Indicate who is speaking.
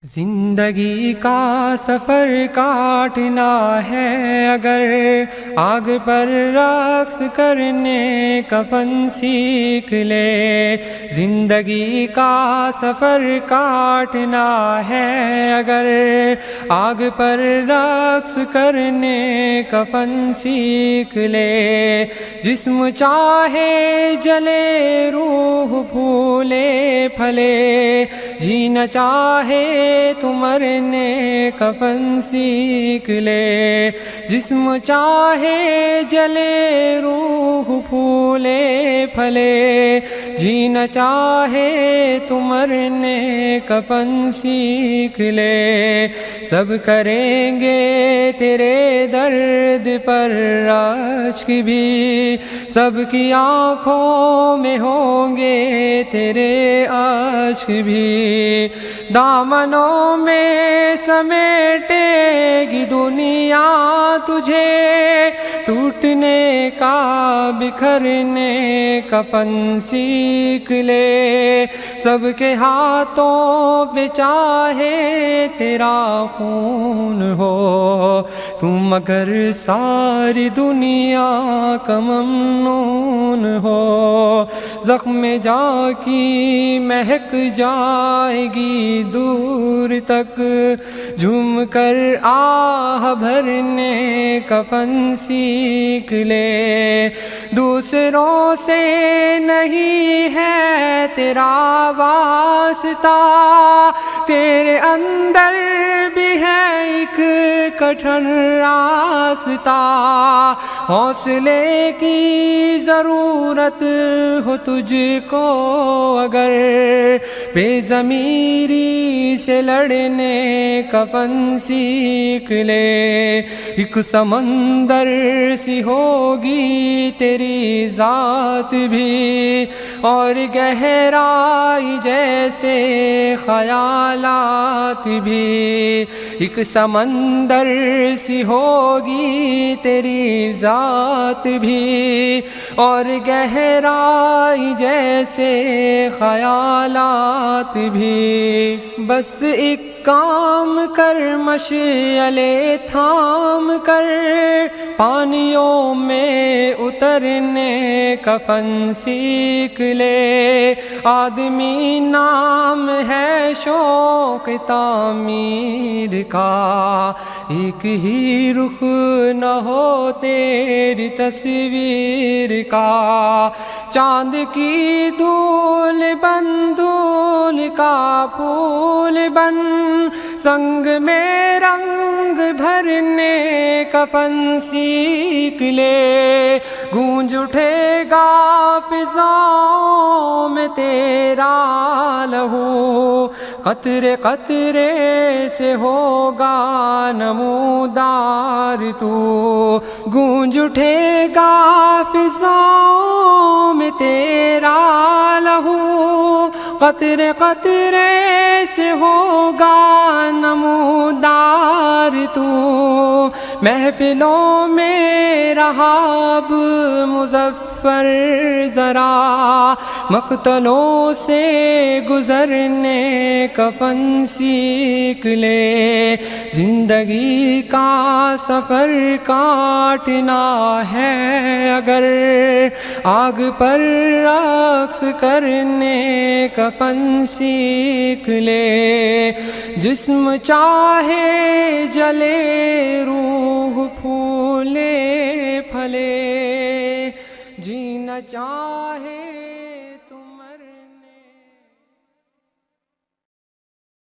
Speaker 1: زندگی کا سفر کاٹنا ہے اگر آگ پر رقص کرنے کا فن سیکھ لے۔ زندگی کا سفر کاٹنا ہے اگر آگ پر رقص کرنے کا فن سیکھ لے۔ جسم چاہے جلے روح پھولے پھلے، جینا چاہے تو مرنے کا فن سیکھ لے۔ جسم چاہے جلے روح پھولے پھلے، جینا چاہے تو مرنے کا فن سیکھ لے۔ سب کریں گے تیرے درد پر اشک بھی، سب کی آنکھوں میں ہوں گے تیرے اشک بھی۔ دامنوں میں سمیٹے گی دنیا تجھے، ٹوٹنے کا بکھرنے کا فن سیکھ لے۔ سب کے ہاتھوں پہ چاہے تیرا خون ہو، تم مگر ساری دنیا کا ممنون ہو۔ زخم جا کی مہک جائے گی دور تک، جھوم کر آہ بھرنے کا فن سیکھ لے۔ دوسروں سے نہیں ہے تیرا واسطہ، تیرے اندر بھی ہے ایک کٹھن راستہ۔ حوصلے کی ضرورت ہو تجھ کو اگر، بے ضمیری سے لڑنے کا فن سیکھ لے۔ ایک سمندر سی ہوگی تیری ذات بھی، اور گہرائی جیسے خیالات بھی۔ ایک سمندر سی ہوگی تیری ذات بھی، اور گہرائی جیسے خیالات بھی۔ بس ایک کام کر، مشعلے تھام کر، پانیوں میں اترنے کا فن سیکھ لے۔ آدمی نام ہے شوق تعمیر کا، ایک ہی رخ نہ ہو تیری تصویر کا۔ چاند کی دھول بن، دھول کا پھول بن، سنگ میں رنگ بھرنے کا فن سیکھ لے۔ گونج اٹھے گا فضاؤں میں تیرا لہو، قطرے قطرے سے ہوگا نمودار تو۔ گونج اٹھے گا فضاؤں میں تیرا لہو، قطرے قطرے سے ہوگا نمودار تو۔ محفلوں میں رہا اب مظفر ذرا، مقتلوں سے گزرنے کا فن سیکھ لے۔ زندگی کا سفر کاٹنا ہے اگر آگ پر رقص کرنے کا فن سیکھ لے۔ جسم چاہے جلے روح پھولے پھلے، جینا چاہے